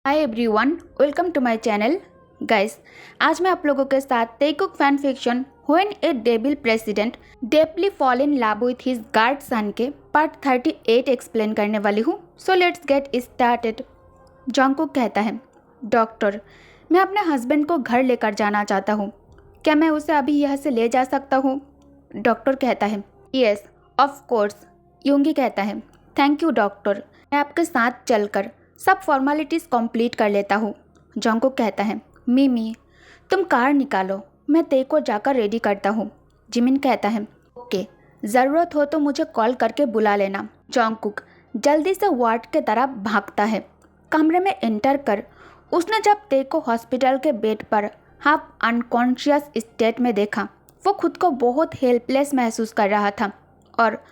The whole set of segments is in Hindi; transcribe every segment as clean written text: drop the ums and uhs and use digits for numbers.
Hi everyone, welcome to my channel. Guys, आज मैं आप लोगों के साथ Taekook fan fiction when a devil president deeply fall in love with his guard son के पार्ट 38 एक्सप्लेन करने वाली हूँ। So let's get started. Jungkook कहता है, डॉक्टर, मैं अपने हस्बैंड को घर लेकर जाना चाहता हूँ। क्या मैं उसे अभी यहाँ से ले जा सकता हूँ? डॉक्टर कहता है, यस ऑफ कोर्स। यूंगी कहता है, थैंक यू डॉक्टर, मैं आपके साथ चलकर सब फॉर्मेलिटीज़ कंप्लीट कर लेता हूँ। जंगकुक कहता है, मिमी तुम कार निकालो, मैं ते को जाकर रेडी करता हूँ। जिमिन कहता है, ओके, ज़रूरत हो तो मुझे कॉल करके बुला लेना। जंगकुक जल्दी से वार्ड के तरफ भागता है। कमरे में एंटर कर उसने जब ते को हॉस्पिटल के बेड पर हाफ अनकॉन्शियस स्टेट में देखा, वो खुद को बहुत हेल्पलेस महसूस कर रहा था और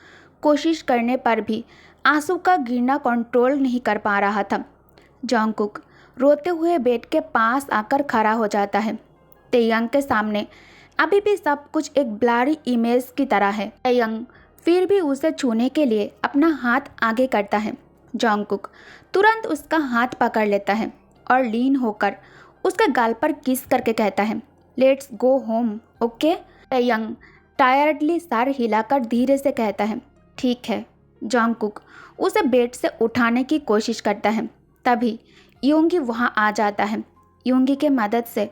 कोशिश करने पर भी आंसू का गिरना कंट्रोल नहीं कर पा रहा था। जंगकुक रोते हुए बेड के पास आकर खड़ा हो जाता है। तेयंग के सामने अभी भी सब कुछ एक ब्लरी इमेज की तरह है। तेयंग फिर भी उसे छूने के लिए अपना हाथ आगे करता है। जंगकुक तुरंत उसका हाथ पकड़ लेता है और लीन होकर उसके गाल पर किस करके कहता है, let's go home, okay. Taehyung tiredly सर हिलाकर धीरे से कहता है, ठीक है। जंगकुक उसे बेड से उठाने की कोशिश करता है। तभी यूंगी वहां आ जाता है। यूंगी के मदद से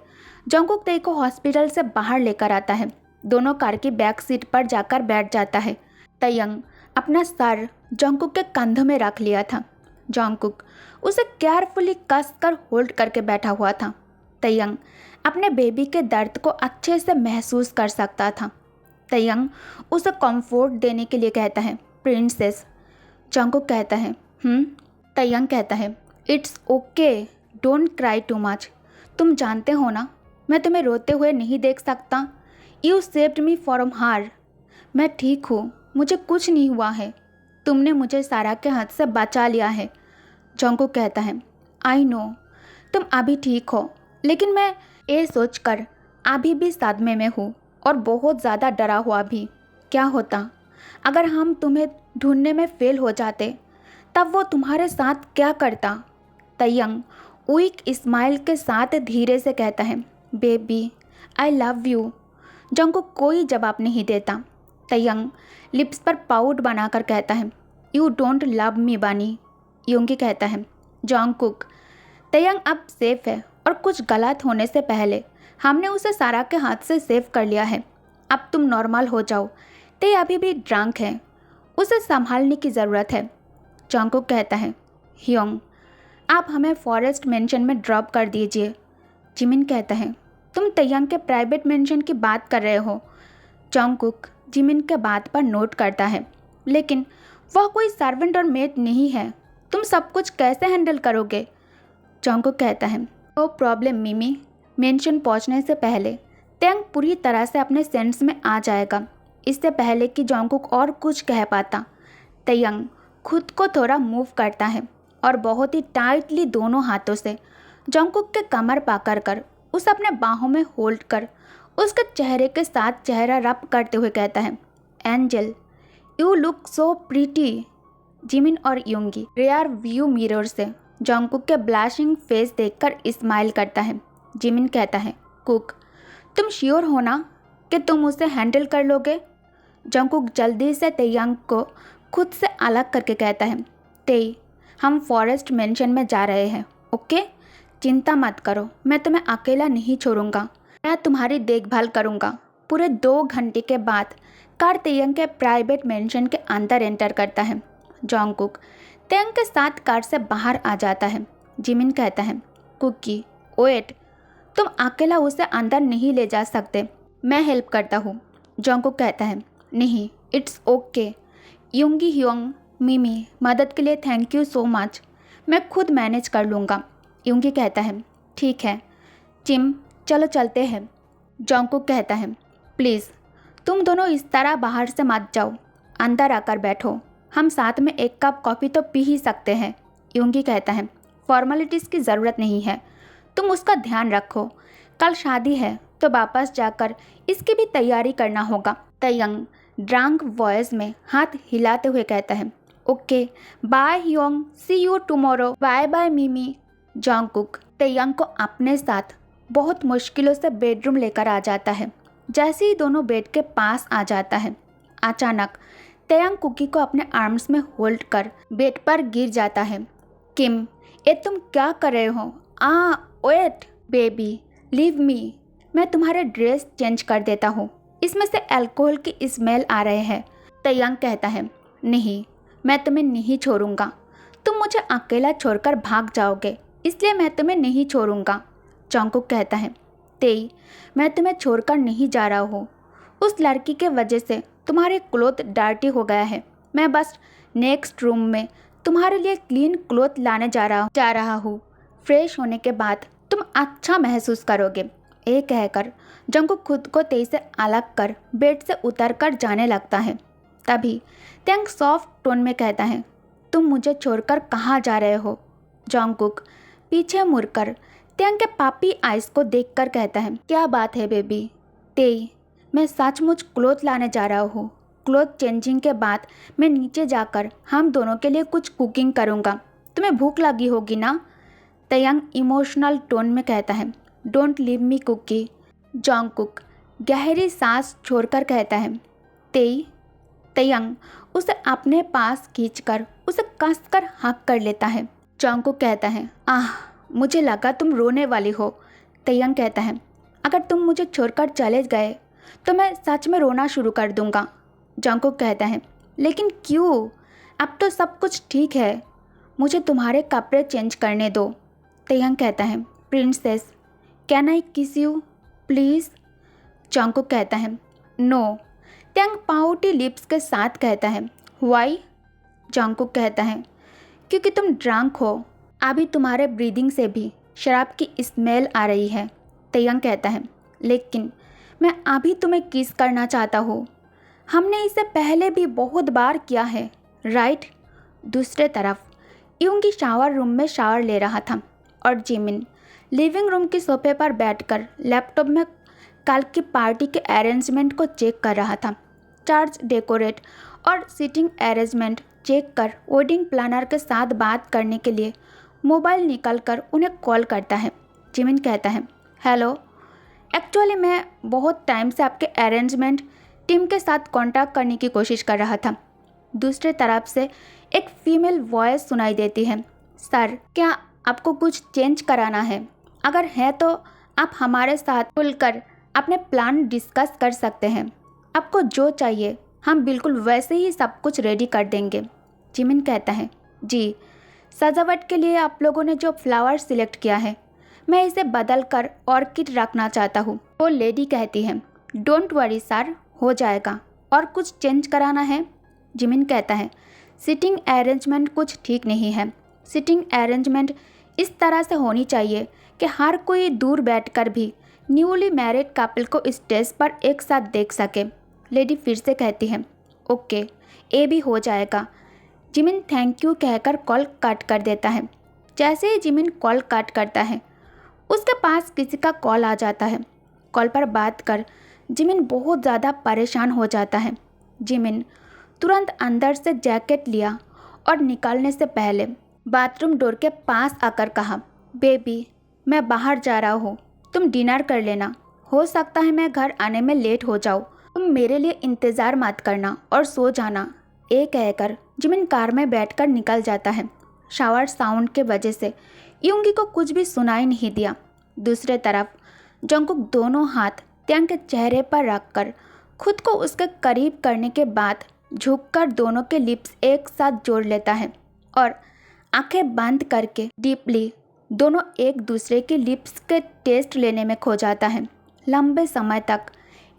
जंगकुक ते को हॉस्पिटल से बाहर लेकर आता है। दोनों कार की बैक सीट पर जाकर बैठ जाता है। तेयंग अपना सर जंगकुक के कंधों में रख लिया था। जंगकुक उसे केयरफुली कस कर होल्ड करके बैठा हुआ था। तेयंग अपने बेबी के दर्द को अच्छे से महसूस कर सकता था। तेयंग उसे कंफर्ट देने के लिए कहता है, प्रिंसेस। जंगकुक कहता है, तेयंग कहता है, it's okay, don't cry too much. तुम जानते हो ना, मैं तुम्हें रोते हुए नहीं देख सकता। यू सेव्ड मी फ्रॉम हार। मैं ठीक हूँ, मुझे कुछ नहीं हुआ है। तुमने मुझे सारा के हाथ से बचा लिया है। जंगकुक कहता है, आई नो, तुम अभी ठीक हो, लेकिन मैं ये सोचकर अभी भी सदमे में हूँ और बहुत ज़्यादा डरा हुआ भी। क्या होता अगर हम तुम्हें ढूंढने में फेल हो जाते, तब वो तुम्हारे साथ क्या करता? तेयंग वीक स्माइल के साथ धीरे से कहता है, baby I love you. Jungkook कोई जवाब नहीं देता। तेयंग लिप्स पर पाउट बनाकर कहता है, यू डोंट लव मी बनी। यूंगी कहता है, जंगकुक तेयंग अब सेफ है और कुछ गलत होने से पहले हमने उसे सारा के हाथ से सेव कर लिया है। अब तुम नॉर्मल हो जाओ। ते अभी भी ड्रंक है, उसे संभालने की ज़रूरत है। जंगकुक कहता है, ह्योंग आप हमें फॉरेस्ट मेंशन में ड्रॉप कर दीजिए। जिमिन कहता है, तुम तेयंग के प्राइवेट मेंशन की बात कर रहे हो। जंगकुक जिमिन के बात पर नोट करता है, लेकिन वह कोई सर्वेंट और मेड नहीं है। तुम सब कुछ कैसे हैंडल करोगे? जंगकुक कहता है, नो प्रॉब्लम मिमी। मेंशन पहुंचने से पहले तेयंग पूरी तरह से अपने सेंस में आ जाएगा। इससे पहले कि जंगकुक और कुछ कह पाता, तेयंग खुद को थोड़ा मूव करता है और बहुत ही टाइटली दोनों हाथों से जंगकुक के कमर पकड़ कर उसे अपने बाहों में होल्ड कर उसके चेहरे के साथ चेहरा रब करते हुए कहता है, angel you look so pretty. Jimin और यूंगी रेयर व्यू मिरर से जंगकुक के ब्लशिंग फेस देखकर स्माइल करता है। जिमिन कहता है, कुक तुम श्योर हो ना कि तुम उसे हैंडल कर लोगे? जंगकुक जल्दी से तेयंग को खुद से अलग करके कहता है, ते हम फॉरेस्ट मेंशन में जा रहे हैं, ओके? चिंता मत करो, मैं तुम्हें अकेला नहीं छोड़ूंगा, मैं तुम्हारी देखभाल करूंगा। पूरे 2 घंटे के बाद कार तेयंग के प्राइवेट मेंशन के अंदर एंटर करता है। जंगकुक तेयंग के साथ कार से बाहर आ जाता है। जिमिन कहता है, कुकी वेट, तुम अकेला उसे अंदर नहीं ले जा सकते, मैं हेल्प करता हूँ। जंगकुक कहता है, नहीं, इट्स ओके। यूंगी ह्योंग मिमी मदद के लिए थैंक यू सो मच, मैं खुद मैनेज कर लूँगा। यूंगी कहता है, ठीक है जिम, चलो चलते हैं। जंगकुक कहता है, प्लीज़ तुम दोनों इस तरह बाहर से मत जाओ, अंदर आकर बैठो, हम साथ में एक कप कॉफ़ी तो पी ही सकते हैं। यूंगी कहता है, फॉर्मेलिटीज़ की ज़रूरत नहीं है, तुम उसका ध्यान रखो, कल शादी है तो वापस जाकर इसकी भी तैयारी करना होगा। तेयंग ड्रंक वॉइस में हाथ हिलाते हुए कहता है, okay bye hyung, see you tomorrow, bye bye Mimi. Jungkook तेयंग को अपने साथ बहुत मुश्किलों से बेडरूम लेकर आ जाता है। जैसे ही दोनों बेड के पास आ जाता है, अचानक तेयंग कुकी को अपने आर्म्स में होल्ड कर बेड पर गिर जाता है। किम, ये तुम क्या कर रहे हो? वेट बेबी, लीव मी, मैं तुम्हारे ड्रेस चेंज कर देता हूँ, इसमें से अल्कोहल की स्मेल आ रहे हैं। तेयंग कहता है, नहीं, मैं तुम्हें नहीं छोड़ूंगा, तुम मुझे अकेला छोड़कर भाग जाओगे, इसलिए मैं तुम्हें नहीं छोड़ूंगा। जॉन्गकुक कहता है, तेई, मैं तुम्हें छोड़कर नहीं जा रहा हूँ, उस लड़की के वजह से तुम्हारे क्लोथ डर्टी हो गया है, मैं बस नेक्स्ट रूम में तुम्हारे लिए क्लीन क्लोथ लाने जा रहा हूँ, फ्रेश होने के बाद तुम अच्छा महसूस करोगे। ये कहकर जॉन्गकुक खुद को तेई से अलग कर बेड से उतर कर जाने लगता है। तभी तेयंग सॉफ्ट टोन में कहता है, तुम मुझे छोड़कर कहाँ जा रहे हो? जॉन्गकुक पीछे मुड़कर तेयंग के पापी आइस को देखकर कहता है, क्या बात है बेबी? तेई, मैं सचमुच क्लोथ लाने जा रहा हूँ, क्लोथ चेंजिंग के बाद मैं नीचे जाकर हम दोनों के लिए कुछ कुकिंग करूँगा, तुम्हें भूख लगी होगी ना? तेयंग इमोशनल टोन में कहता है, डोंट लीव मी कुकी। जॉन्गकुक गहरी सांस छोड़कर कहता है, तेई। तेयंग उसे अपने पास खींचकर उसे कसकर हक कर लेता है। जॉन्गकुक कहता है, मुझे लगा तुम रोने वाली हो। तेयंग कहता है, अगर तुम मुझे छोड़कर चले गए तो मैं सच में रोना शुरू कर दूंगा। जॉन्गकुक कहता है, लेकिन क्यों? अब तो सब कुछ ठीक है, मुझे तुम्हारे कपड़े चेंज करने दो। तेयंग कहता है, प्रिंसेस, कैन आई किस यू प्लीज़? जॉन्गकुक कहता है, नो। तेयंग पाउटी लिप्स के साथ कहता है, व्हाई? जॉन्गकुक कहता है, क्योंकि तुम ड्रंक हो, अभी तुम्हारे ब्रीदिंग से भी शराब की स्मेल आ रही है। तेयंग कहता है, लेकिन मैं अभी तुम्हें किस करना चाहता हूँ, हमने इसे पहले भी बहुत बार किया है, राइट? दूसरे तरफ यूंगी शावर रूम में शावर ले रहा था और जिमिन लिविंग रूम की सोफे पर बैठकर लैपटॉप में कल की पार्टी के अरेंजमेंट को चेक कर रहा था। चर्च डेकोरेट और सीटिंग अरेंजमेंट चेक कर वेडिंग प्लानर के साथ बात करने के लिए मोबाइल निकालकर उन्हें कॉल करता है। जिमिन कहता है, हेलो, एक्चुअली मैं बहुत टाइम से आपके अरेंजमेंट टीम के साथ कांटेक्ट करने की कोशिश कर रहा था। दूसरे तरफ से एक फीमेल वॉइस सुनाई देती है, सर, क्या आपको कुछ चेंज कराना है? अगर है तो आप हमारे साथ खुलकर अपने प्लान डिस्कस कर सकते हैं, आपको जो चाहिए हम बिल्कुल वैसे ही सब कुछ रेडी कर देंगे। जिमिन कहता है, जी, सजावट के लिए आप लोगों ने जो फ्लावर सिलेक्ट किया है, मैं इसे बदल कर ऑर्किड रखना चाहता हूँ। वो लेडी कहती है, डोंट वरी सर, हो जाएगा। और कुछ चेंज कराना है? जिमिन कहता है, सिटिंग अरेंजमेंट कुछ ठीक नहीं है, सिटिंग अरेंजमेंट इस तरह से होनी चाहिए कि हर कोई दूर बैठकर भी न्यूली मैरिड कपल को स्टेज पर एक साथ देख सके। लेडी फिर से कहती है, ओके, ये भी हो जाएगा। जिमिन थैंक यू कहकर कॉल कट कर देता है। जैसे ही जिमिन कॉल कट करता है, उसके पास किसी का कॉल आ जाता है। कॉल पर बात कर जिमिन बहुत ज़्यादा परेशान हो जाता है। जिमिन तुरंत अंदर से जैकेट लिया और निकलने से पहले बाथरूम डोर के पास आकर कहा, बेबी, मैं बाहर जा रहा हूँ, तुम डिनर कर लेना, हो सकता है मैं घर आने में लेट हो जाऊँ, तुम मेरे लिए इंतज़ार मत करना और सो जाना। ये कहकर जिमिन कार में बैठकर निकल जाता है। शावर साउंड के वजह से यूंगी को कुछ भी सुनाई नहीं दिया। दूसरे तरफ जॉन्गकुक दोनों हाथ तेयंग के चेहरे पर रखकर खुद को उसके करीब करने के बाद झुककर दोनों के लिप्स एक साथ जोड़ लेता है और आंखें बंद करके डीपली दोनों एक दूसरे के लिप्स के टेस्ट लेने में खो जाता है। लंबे समय तक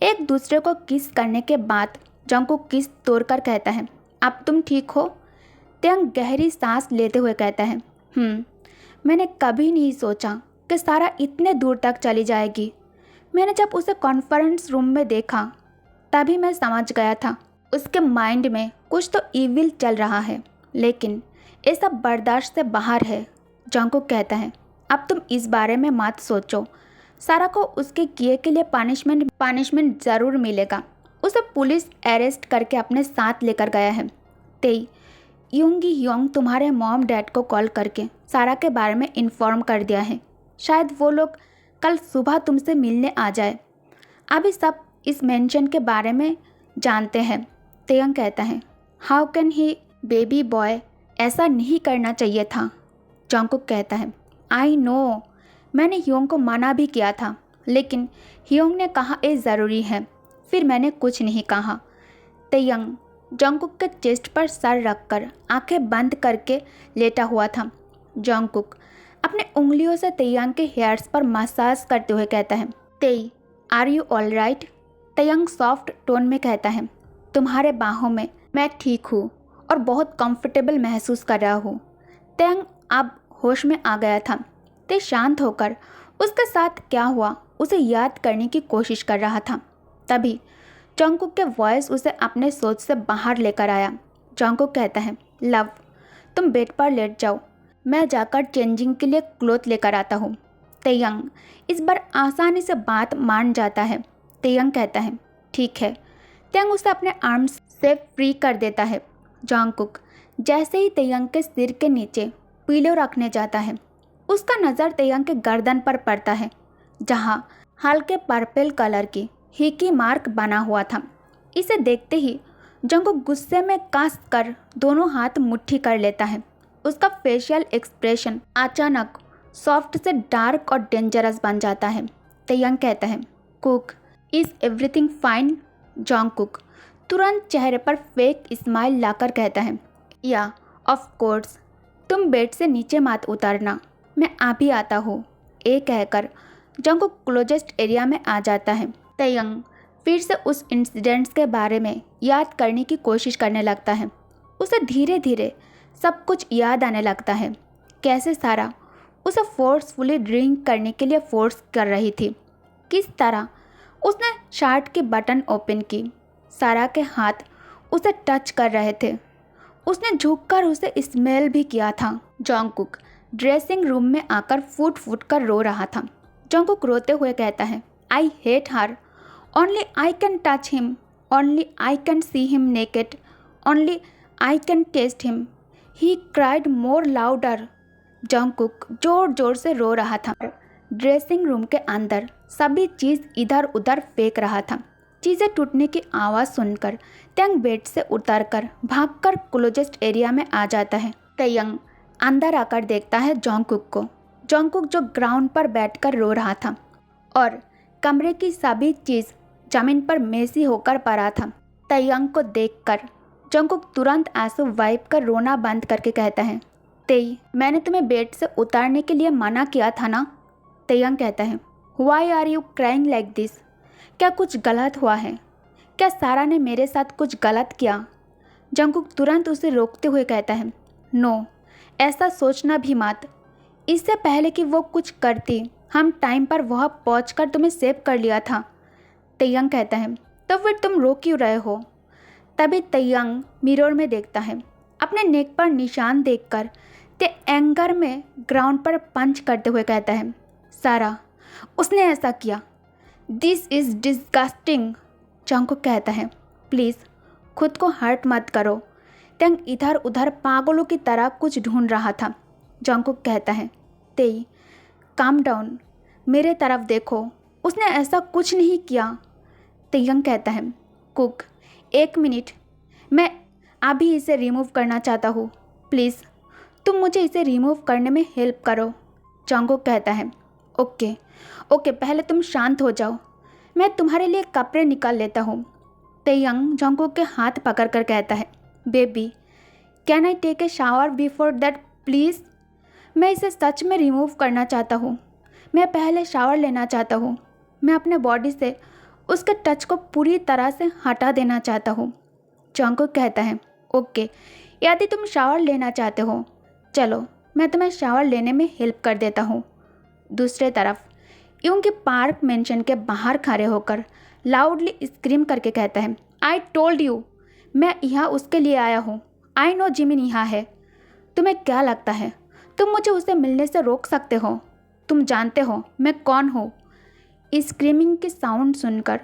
एक दूसरे को किस करने के बाद जॉन्गकुक किस तोड़कर कहता है, अब तुम ठीक हो? तेयंग गहरी सांस लेते हुए कहता है, मैंने कभी नहीं सोचा कि सारा इतने दूर तक चली जाएगी। मैंने जब उसे कॉन्फ्रेंस रूम में देखा तभी मैं समझ गया था उसके माइंड में कुछ तो इविल चल रहा है, लेकिन ये सब बर्दाश्त से बाहर है। जॉन्गकुक कहता है, अब तुम इस बारे में मत सोचो, सारा को उसके किए के लिए पनिशमेंट ज़रूर मिलेगा। उसे पुलिस अरेस्ट करके अपने साथ लेकर गया है। तेई, यूंगी ह्योंग तुम्हारे मॉम डैड को कॉल करके सारा के बारे में इन्फॉर्म कर दिया है। शायद वो लोग कल सुबह तुमसे मिलने आ जाए। अभी सब इस मेंशन के बारे में जानते हैं। तेयंग कहता है, how can he baby boy, ऐसा नहीं करना चाहिए था। जॉन्गकुक कहता है, आई नो, मैंने ह्योंग को मना भी किया था, लेकिन ह्योंग ने कहा ये ज़रूरी है, फिर मैंने कुछ नहीं कहा। तेयंग जॉन्गकुक के चेस्ट पर सर रखकर आंखें बंद करके लेटा हुआ था। जॉन्गकुक अपने उंगलियों से तेयंग के हेयर्स पर मसाज करते हुए कहता है, Tae are you all right? Taehyung soft tone में कहता है, तुम्हारे बाहों में मैं ठीक हूँ और बहुत कंफर्टेबल महसूस कर रहा हूँ। तेयंग अब होश में आ गया था। ते शांत होकर उसके साथ क्या हुआ उसे याद करने की कोशिश कर रहा था। तभी जॉन्गकुक के वॉइस उसे अपने सोच से बाहर लेकर आया। जॉन्गकुक कहता है, लव तुम बेड पर लेट जाओ, मैं जाकर चेंजिंग के लिए क्लोथ लेकर आता हूँ। तेयंग इस बार आसानी से बात मान जाता है। तेयंग कहता है, ठीक है। तेयंग उसे अपने आर्म्स से फ्री कर देता है। जॉन्गकुक जैसे ही तेयंग के सिर के नीचे पिलो रखने जाता है, उसका नज़र तेयंग के गर्दन पर पड़ता है, जहाँ हल्के पर्पल कलर की हिकी मार्क बना हुआ था। इसे देखते ही जॉन्गकुक गुस्से में कस कर दोनों हाथ मुट्ठी कर लेता है। उसका फेशियल एक्सप्रेशन अचानक सॉफ्ट से डार्क और डेंजरस बन जाता है। तेयंग कहता है, कुक इज़ एवरीथिंग फाइन? जॉन्गकुक तुरंत चेहरे पर फेक स्माइल लाकर कहता है, या ऑफ कोर्स, तुम बेड से नीचे मत उतरना, मैं अभी आता हूँ। ये कहकर जॉन्गकुक क्लोजेस्ट एरिया में आ जाता है। तेयंग फिर से उस इंसिडेंट्स के बारे में याद करने की कोशिश करने लगता है। उसे धीरे धीरे सब कुछ याद आने लगता है, कैसे सारा उसे फोर्सफुली ड्रिंक करने के लिए फोर्स कर रही थी, किस तरह उसने शर्ट की बटन ओपन की, सारा के हाथ उसे टच कर रहे थे, उसने झुककर उसे स्मेल भी किया था। जॉन्गकुक ड्रेसिंग रूम में आकर फूट फूट कर रो रहा था। जॉन्गकुक रोते हुए कहता है, I hate her, only I can touch him, only I can see him naked, only I can taste him, he cried more louder. Jungkook जोर जोर से रो रहा था। ड्रेसिंग रूम के अंदर सभी चीज़ इधर उधर फेंक रहा था। चीज़ें टूटने की आवाज़ सुनकर तेयंग बेड से उतरकर भागकर क्लोजेस्ट एरिया में आ जाता है। तेयंग अंदर आकर देखता है जॉन्गकुक को। जॉन्गकुक जो ग्राउंड पर बैठकर रो रहा था और कमरे की सभी चीज़ जमीन पर मेसी होकर पड़ा था। तेयंग को देखकर जॉन्गकुक तुरंत आंसू वाइप कर रोना बंद करके कहता है, तेई मैंने तुम्हें बेड से उतारने के लिए मना किया था ना? तेयंग कहता है, why are you crying like this? क्या कुछ गलत हुआ है? क्या सारा ने मेरे साथ कुछ गलत किया? जॉन्गकुक तुरंत उसे रोकते हुए कहता है, नो, ऐसा सोचना भी मत। इससे पहले कि वो कुछ करती, हम टाइम पर वहाँ पहुँचकर तुम्हें सेव कर लिया था। तेयंग कहता है, तो फिर तुम रो क्यों रहे हो? तभी तेयंग मिरर में देखता है। अपने नेक पर निशान देखकर ते एंगर में ग्राउंड पर पंच करते हुए कहता है, सारा उसने ऐसा किया, दिस इज़ डिस्गस्टिंग। जॉन्गकुक कहता है, प्लीज़ खुद को हर्ट मत करो। तेयंग इधर उधर पागलों की तरह कुछ ढूंढ रहा था। जॉन्गकुक कहता है, तेई काम डाउन, मेरे तरफ देखो, उसने ऐसा कुछ नहीं किया। तेयंग कहता है, कुक एक मिनट, मैं अभी इसे रिमूव करना चाहता हूँ, प्लीज़ तुम मुझे इसे रिमूव करने में हेल्प करो। जॉन्गकुक कहता है, ओके ओके, पहले तुम शांत हो जाओ, मैं तुम्हारे लिए कपड़े निकाल लेता हूँ। तेयंग जॉन्गकुक के हाथ पकड़कर कहता है, baby can I take a shower before that please? मैं इसे सच में रिमूव करना चाहता हूँ, मैं पहले शावर लेना चाहता हूँ, मैं अपने बॉडी से उसके टच को पूरी तरह से हटा देना चाहता हूँ। जॉन्गकुक कहता है, ओके, यदि तुम शावर लेना चाहते हो, चलो मैं तुम्हें शावर लेने में हेल्प कर देता हूँ। दूसरे तरफ यूंगी पार्क मेंशन के बाहर खड़े होकर लाउडली स्क्रीम करके कहता है, आई टोल्ड यू, मैं यहाँ उसके लिए आया हूँ। आई नो जिमिन यहाँ है। तुम्हें क्या लगता है तुम मुझे उसे मिलने से रोक सकते हो? तुम जानते हो मैं कौन हूँ? स्क्रीमिंग की साउंड सुनकर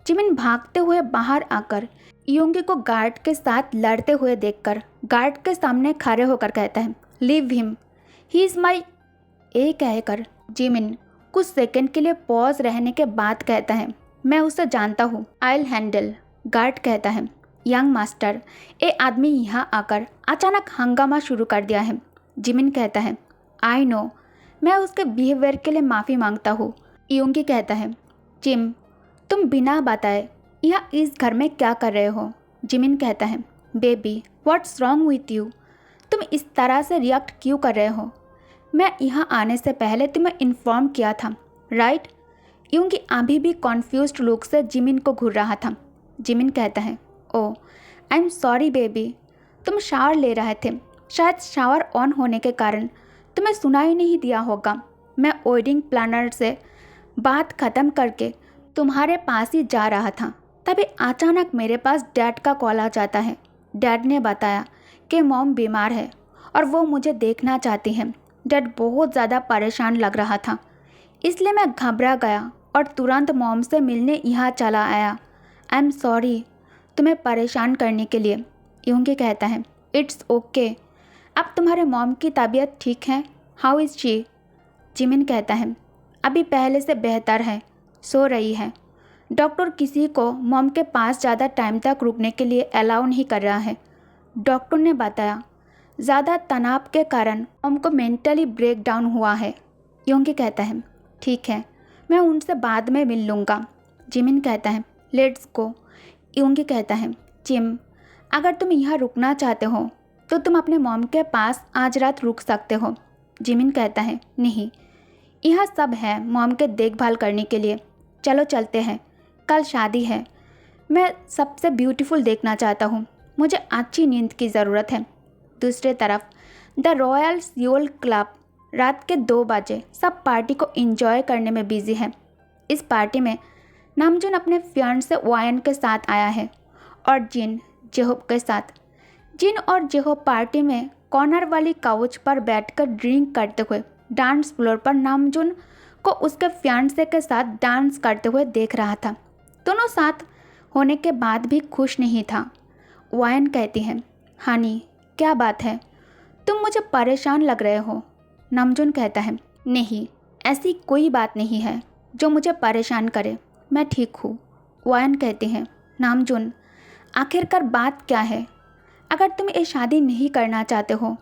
जिमिन भागते हुए बाहर आकर योंगी को गार्ड के साथ लड़ते हुए देखकर गार्ड के सामने खड़े होकर कहता है, leave him, he is mine. ए कहकर जिमिन कुछ सेकंड के लिए पॉज रहने के बाद कहता है, मैं उसे जानता हूँ, आई विल हैंडल। गार्ड कहता है, यंग मास्टर, ये आदमी यहाँ आकर अचानक हंगामा शुरू कर दिया है। जिमिन कहता है, आई नो, मैं उसके बिहेवियर के लिए माफ़ी मांगता हूँ। योंगी कहता है, जिम, तुम बिना बताए यहाँ इस घर में क्या कर रहे हो? जिमिन कहता है, baby, what's wrong with you? तुम इस तरह से रिएक्ट क्यों कर रहे हो? मैं यहाँ आने से पहले तुम्हें इन्फॉर्म किया था, राइट? योंगी अभी भी कॉन्फ्यूज्ड लुक से जिमिन को घूर रहा था। जिमिन कहता है, ओ आई एम सॉरी बेबी, तुम शावर ले रहे थे, शायद शावर ऑन होने के कारण तुम्हें सुनाई नहीं दिया होगा। मैं वेडिंग प्लानर से बात ख़त्म करके तुम्हारे पास ही जा रहा था, तभी अचानक मेरे पास डैड का कॉल आ जाता है। डैड ने बताया कि मॉम बीमार है और वो मुझे देखना चाहती हैं। डैड बहुत ज़्यादा परेशान लग रहा था, इसलिए मैं घबरा गया और तुरंत मॉम से मिलने यहाँ चला आया। आई एम सॉरी तुम्हें परेशान करने के लिए। योंगी कहता है, इट्स ओके। अब तुम्हारे मॉम की तबीयत ठीक है? How is she? जिमिन कहता है, अभी पहले से बेहतर है, सो रही है। डॉक्टर किसी को मॉम के पास ज़्यादा टाइम तक रुकने के लिए अलाउ नहीं कर रहा है। डॉक्टर ने बताया ज़्यादा तनाव के कारण मॉम को मेंटली ब्रेक डाउन हुआ है। योंगी कहता है, ठीक है, मैं उनसे बाद में मिल लूँगा। जिमिन कहता है, लेट्स गो। योंगी कहता है, जिम, अगर तुम यहाँ रुकना चाहते हो तो तुम अपने मॉम के पास आज रात रुक सकते हो। जिमिन कहता है, नहीं, यहाँ सब है मॉम के देखभाल करने के लिए, चलो चलते हैं, कल शादी है, मैं सबसे ब्यूटीफुल देखना चाहता हूँ, मुझे अच्छी नींद की ज़रूरत है। दूसरी तरफ द रॉयल सियोल क्लब रात के 2 बजे सब पार्टी को एंजॉय करने में बिजी है। इस पार्टी में नामजून अपने फियांसे वायन के साथ आया है और जिन जेहोब के साथ। जिन और जेहोब पार्टी में कॉर्नर वाली काउच पर बैठकर ड्रिंक करते हुए डांस फ्लोर पर नामजून को उसके फियांसे के साथ डांस करते हुए देख रहा था। दोनों साथ होने के बाद भी खुश नहीं था। वायन कहती है, हनी, क्या बात है, तुम मुझे परेशान लग रहे हो। नामजून कहता है, नहीं, ऐसी कोई बात नहीं है जो मुझे परेशान करे, मैं ठीक हूँ। वायन कहती है, नामजून, आखिरकार बात क्या है? अगर तुम ये शादी नहीं करना चाहते हो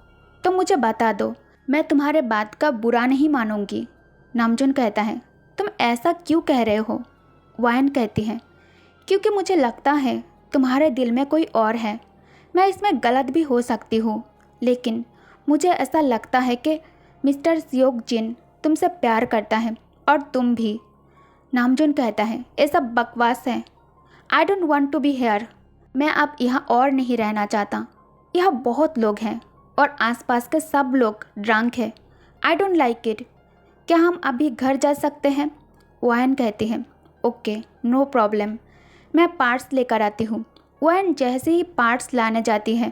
तो मुझे बता दो, मैं तुम्हारे बात का बुरा नहीं मानूंगी। नामजून कहता है, तुम ऐसा क्यों कह रहे हो? वायन कहती है, क्योंकि मुझे लगता है तुम्हारे दिल में कोई और है। मैं इसमें गलत भी हो सकती हूँ, लेकिन मुझे ऐसा लगता है कि मिस्टर सियोक जिन तुमसे प्यार करता है और तुम भी। नामजून कहता है, ये सब बकवास है, I don't want to be here. मैं अब यहाँ और नहीं रहना चाहता। यहाँ बहुत लोग हैं और आसपास के सब लोग ड्रंक है, आई डोंट लाइक इट। क्या हम अभी घर जा सकते हैं? वायन कहती है, ओके, नो प्रॉब्लम, मैं पार्ट्स लेकर आती हूँ। वायन जैसे ही पार्ट्स लाने जाती है,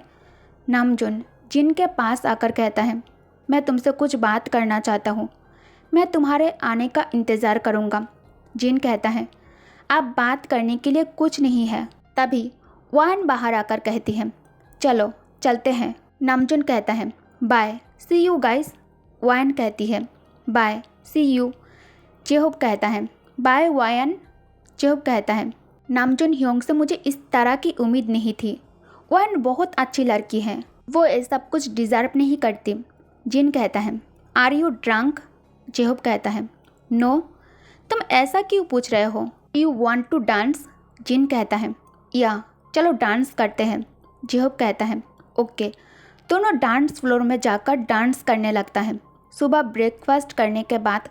नामजून जिन के पास आकर कहता है, मैं तुमसे कुछ बात करना चाहता हूँ, मैं तुम्हारे आने का इंतज़ार करूँगा। जिन कहता है, अब बात करने के लिए कुछ नहीं है। तभी वायन बाहर आकर कहती है, चलो चलते हैं। नामजून कहता है, बाय, सी यू गाइस। वायन कहती है, बाय, सी यू। जेहोब कहता है, बाय वायन। जेहोब कहता है, नामजून ह्योंग से मुझे इस तरह की उम्मीद नहीं थी। वायन बहुत अच्छी लड़की है, वो ये सब कुछ डिज़र्व नहीं करती। जिन कहता है, आर यू ड्रंक? जेहोब कहता है, नो। तुम ऐसा क्यों पूछ रहे हो? You want to dance? Jin कहता है, या, चलो डांस करते हैं। जेहोब कहता है, ओके। दोनों डांस फ्लोर में जाकर डांस करने लगता है। सुबह ब्रेकफास्ट करने के बाद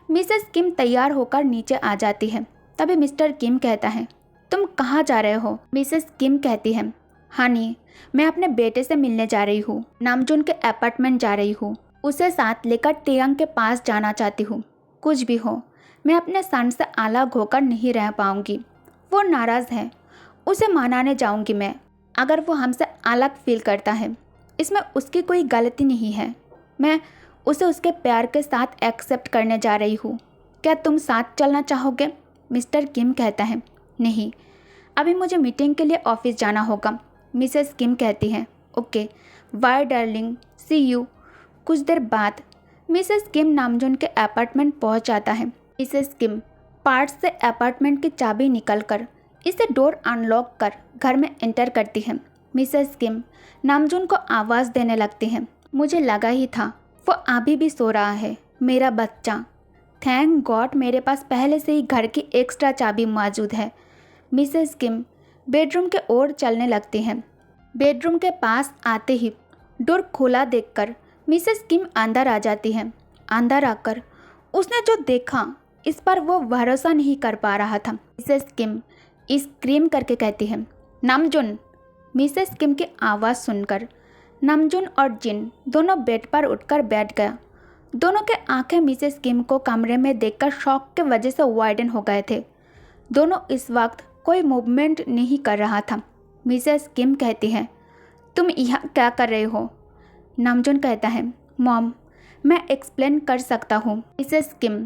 मिसेस किम तैयार होकर नीचे आ जाती है। तभी मिस्टर किम कहता है, तुम कहाँ जा रहे हो? मिसेस किम कहती है, हनी, मैं अपने बेटे से मिलने जा रही हूँ, नामजून के अपार्टमेंट जा रही हूँ, उसे साथ लेकर तेयंग के पास जाना चाहती हूँ। कुछ भी हो, मैं अपने सन से अलग होकर नहीं रह पाऊँगी। वो नाराज़ है, उसे मनाने जाऊँगी मैं। अगर वो हमसे अलग फील करता है, इसमें उसकी कोई गलती नहीं है। मैं उसे उसके प्यार के साथ एक्सेप्ट करने जा रही हूँ। क्या तुम साथ चलना चाहोगे? मिस्टर किम कहता है, नहीं, अभी मुझे मीटिंग के लिए ऑफिस जाना होगा। मिसेस किम कहती हैं, okay bye darling, see you. कुछ देर बाद मिसेस किम नामजून के अपार्टमेंट पहुंच जाता है। मिसेस किम पार्ट से अपार्टमेंट की चाबी निकालकर इसे डोर अनलॉक कर घर में एंटर करती है। मिसेस किम नामजून को आवाज़ देने लगती हैं, मुझे लगा ही था वो अभी भी सो रहा है, मेरा बच्चा। थैंक गॉड मेरे पास पहले से ही घर की एक्स्ट्रा चाबी मौजूद है। मिसेस किम बेडरूम के ओर चलने लगती हैं। बेडरूम के पास आते ही डोर खुला देखकर मिसेस किम अंदर आ जाती हैं। अंदर आकर उसने जो देखा इस पर वो भरोसा नहीं कर पा रहा था। मिसेस किम स्क्रीम करके कहती है, नामजून। मिसेस किम की आवाज़ सुनकर नामजून और जिन दोनों बेड पर उठकर बैठ गया। दोनों के आंखें मिसेस किम को कमरे में देखकर शॉक के वजह से वाइडन हो गए थे। दोनों इस वक्त कोई मूवमेंट नहीं कर रहा था। मिसेस किम कहती है, तुम यहाँ क्या कर रहे हो? नामजून कहता है, मॉम मैं एक्सप्लेन कर सकता हूँ। मिसेस किम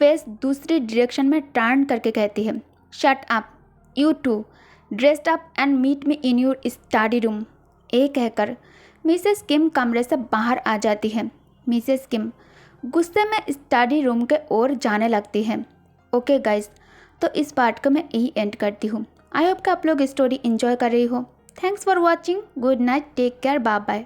फेस दूसरी डायरेक्शन में टर्न करके कहती है, shut up, you two dressed up and meet me in your study room. ये कहकर मिसेस किम कमरे से बाहर आ जाती है। मिसेस किम गुस्से में स्टडी रूम के ओर जाने लगती है। ओके गाइस, तो इस पार्ट को मैं यही एंड करती हूँ। आई होप कि आप लोग स्टोरी एंजॉय कर रही हो। Thanks for watching, good night, take care, bye bye.